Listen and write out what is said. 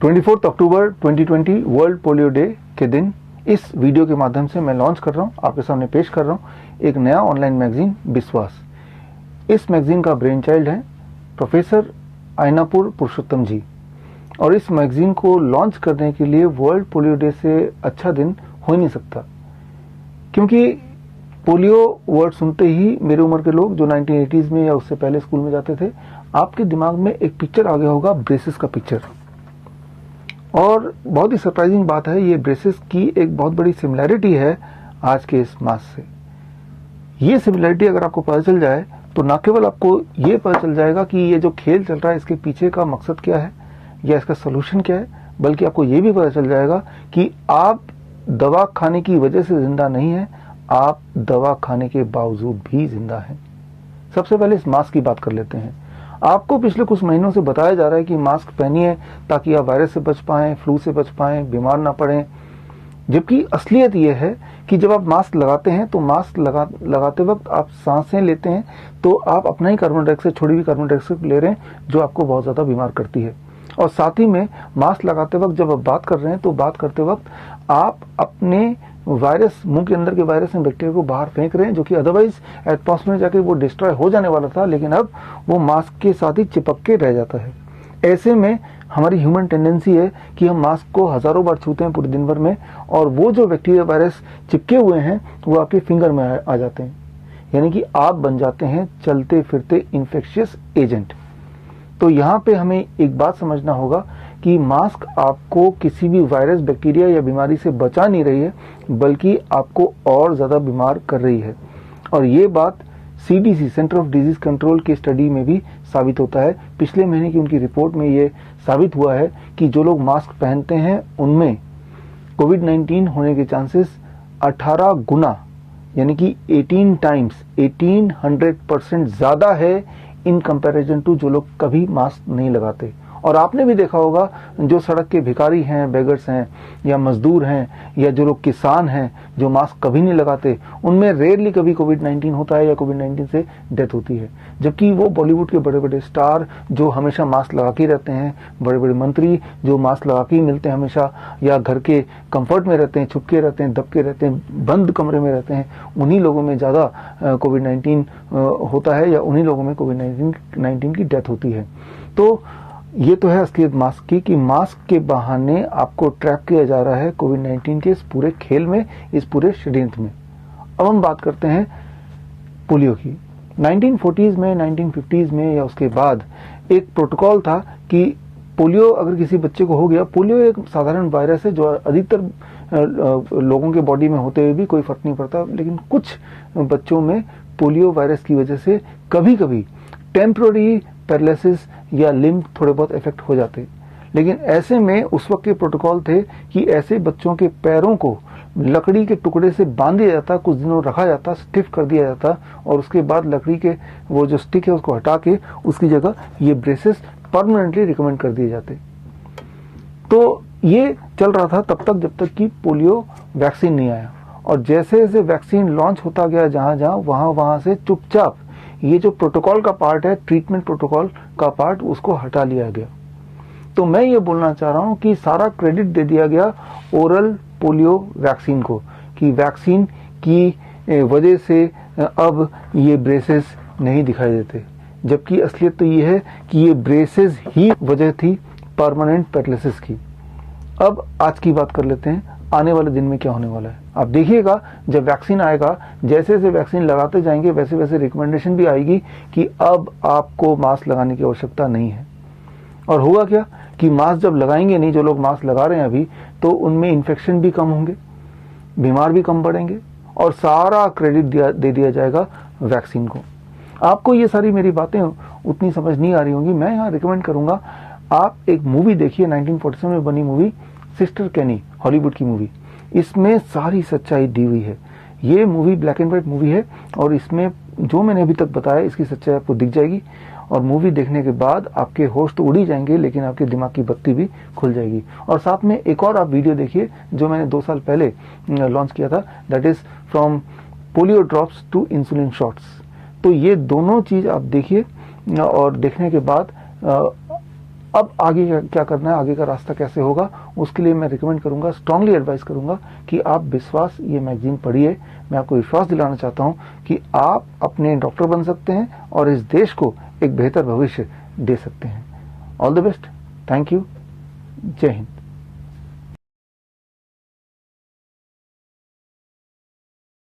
24 अक्टूबर 2020 world polio day के दिन इस वीडियो के माध्यम से मैं लॉन्च कर रहा हूँ, आपके सामने पेश कर रहा हूँ एक नया ऑनलाइन मैगजीन विश्वास। इस मैगजीन का ब्रेन चाइल्ड है प्रोफेसर आयनापुर पुरुषोत्तम जी, और इस मैगजीन को लॉन्च करने के लिए वर्ल्ड पोलियो डे से अच्छा दिन हो ही नहीं सकता, क्योंकि पोलियो वर्ड सुनते ही मेरी उम्र के लोग जो 1980s में या उससे पहले स्कूल में जाते थे, आपके दिमाग में एक पिक्चर आ गया होगा, ब्रेसेस का पिक्चर। और बहुत ही सरप्राइजिंग बात है, ये ब्रेसेस की एक बहुत बड़ी सिमिलैरिटी है आज के इस मास्क से। ये सिमिलैरिटी अगर आपको पता चल जाए तो न केवल आपको ये पता चल जाएगा कि ये जो खेल चल रहा है इसके पीछे का मकसद क्या है या इसका सोल्यूशन क्या है, बल्कि आपको ये भी पता चल जाएगा कि आप दवा खाने की वजह से जिंदा नहीं है, आप दवा खाने के बावजूद भी जिंदा हैं। सबसे पहले इस मास्क की बात कर लेते हैं। आपको पिछले कुछ महीनों से बताया जा रहा है कि मास्क पहनिए ताकि आप वायरस से बच पाएं, फ्लू से बच पाएं, बीमार ना पड़ें, जबकि असलियत यह है कि जब आप मास्क लगाते हैं तो मास्क लगाते वक्त आप सांसें लेते हैं तो आप अपना ही कार्बन डाइऑक्साइड, छोड़ी हुई कार्बन डाइऑक्साइड ले रहे हैं, जो आपको बहुत ज्यादा बीमार करती है। और साथ ही में मास्क लगाते वक्त जब आप बात कर रहे हैं तो बात करते वक्त आप अपने वायरस, मुंह के अंदर के वायरस एंड बैक्टीरिया को बाहर फेंक रहे हैं, जो कि अदरवाइज एटमॉस्फेयर में जाके वो डिस्ट्रॉय हो जाने वाला था, लेकिन अब वो मास्क के साथ ही चिपक के रह जाता है। ऐसे में हमारी ह्यूमन टेंडेंसी है कि हम मास्क को हजारों बार छूते हैं पूरे दिन भर में, और वो जो बैक्टीरिया वायरस चिपके हुए हैं वो आपके फिंगर में आ जाते हैं, यानी कि आप बन जाते हैं चलते फिरते इन्फेक्शियस एजेंट। तो यहाँ पे हमें एक बात समझना होगा कि मास्क आपको किसी भी वायरस, बैक्टीरिया या बीमारी से बचा नहीं रही है, बल्कि आपको और ज्यादा बीमार कर रही है। और ये बात CDC, centre of disease control की स्टडी में भी साबित होता है। पिछले महीने की उनकी रिपोर्ट में ये साबित हुआ है कि जो लोग मास्क पहनते हैं उनमें कोविड-19 होने के चांसेस 18 गुना, यानी कि 18 टाइम्स, 1800% ज्यादा है इन कंपैरिजन टू जो लोग कभी मास्क नहीं लगाते। और आपने भी देखा होगा, जो सड़क के भिखारी हैं, बेगर्स हैं, या मजदूर हैं, या जो लोग किसान हैं जो मास्क कभी नहीं लगाते, उनमें रेयरली कभी कोविड-19 होता है या कोविड-19 से डेथ होती है। जबकि वो बॉलीवुड के बड़े बड़े स्टार जो हमेशा मास्क लगा के रहते हैं, बड़े बड़े मंत्री जो मास्क लगा के मिलते हैं हमेशा, या घर के कंफर्ट में रहते हैं, छुपके रहते हैं, दबके रहते हैं, बंद कमरे में रहते हैं, उन्हीं लोगों में ज्यादा कोविड-19 होता है, या उन्हीं लोगों में कोविड-19 की डेथ होती है। तो ये तो है असलियत मास्क की, कि मास्क के बहाने आपको ट्रैप किया जा रहा है कोविड-19 के इस पूरे खेल में, इस पूरे षड्यंत्र में। अब हम बात करते हैं पोलियो की। 1940s में, 1950s में या उसके बाद एक प्रोटोकॉल था कि पोलियो अगर किसी बच्चे को हो गया, पोलियो एक साधारण वायरस है जो अधिकतर लोगों के बॉडी में होते हुए भी कोई फर्क नहीं पड़ता, लेकिन कुछ बच्चों में पोलियो वायरस की वजह से कभी कभी टेम्पररी पैरालिसिस या लिम्ब थोड़े बहुत इफेक्ट हो जाते। लेकिन ऐसे में उस वक्त के प्रोटोकॉल थे कि ऐसे बच्चों के पैरों को लकड़ी के टुकड़े से बांध दिया जाता, कुछ दिनों रखा जाता, स्टिफ कर दिया जाता, और उसके बाद लकड़ी के वो जो स्टिक है उसको हटा के उसकी जगह ये ब्रेसेस परमानेंटली रिकमेंड कर दिए जाते। तो ये चल रहा था तब तक जब तक कि पोलियो वैक्सीन नहीं आया, और जैसे जैसे वैक्सीन लॉन्च होता गया जहां जहां, वहां से चुपचाप ये जो प्रोटोकॉल का पार्ट है, ट्रीटमेंट प्रोटोकॉल का पार्ट, उसको हटा लिया गया। तो मैं ये बोलना चाह रहा हूं कि सारा क्रेडिट दे दिया गया ओरल पोलियो वैक्सीन को, कि वैक्सीन की वजह से अब ये ब्रेसेस नहीं दिखाई देते, जबकि असलियत तो ये है कि ये ब्रेसेस ही वजह थी परमानेंट पैरालिसिस की। अब आज की बात कर लेते हैं, आने वाले दिन में क्या होने वाला है। आप देखिएगा जब वैक्सीन आएगा, जैसे जैसे वैक्सीन लगाते जाएंगे वैसे वैसे रिकमेंडेशन भी आएगी कि अब आपको मास्क लगाने की आवश्यकता नहीं है। और होगा क्या कि मास्क जब लगाएंगे नहीं, जो लोग मास्क लगा रहे हैं अभी, तो उनमें इन्फेक्शन भी कम होंगे, बीमार भी कम पड़ेंगे, और सारा क्रेडिट दे दिया जाएगा वैक्सीन को। आपको ये सारी मेरी बातें उतनी समझ नहीं आ रही होंगी, मैं यहाँ रिकमेंड करूंगा आप एक मूवी देखिए, 1947 में बनी मूवी सिस्टर कैनी, हॉलीवुड की मूवी। इसमें सारी सच्चाई दी हुई है। ये movie black and white movie है, और इसमें जो मैंने अभी तक बताया इसकी सच्चाई आपको दिख जाएगी, और मूवी देखने के बाद आपके होश तो उड़ ही जाएंगे, लेकिन आपके दिमाग की बत्ती भी खुल जाएगी। और साथ में एक और आप वीडियो देखिए जो मैंने 2 साल पहले लॉन्च किया था, that is from polio drops to insulin shots. तो ये दोनों चीज आप देखिए, और देखने के बाद अब आगे क्या करना है, आगे का रास्ता कैसे होगा, उसके लिए मैं रिकमेंड करूंगा, स्ट्रांगली एडवाइस करूंगा कि आप विश्वास ये मैगजीन पढ़िए। मैं आपको विश्वास दिलाना चाहता हूं कि आप अपने डॉक्टर बन सकते हैं और इस देश को एक बेहतर भविष्य दे सकते हैं। All the best, thank you, जय हिंद।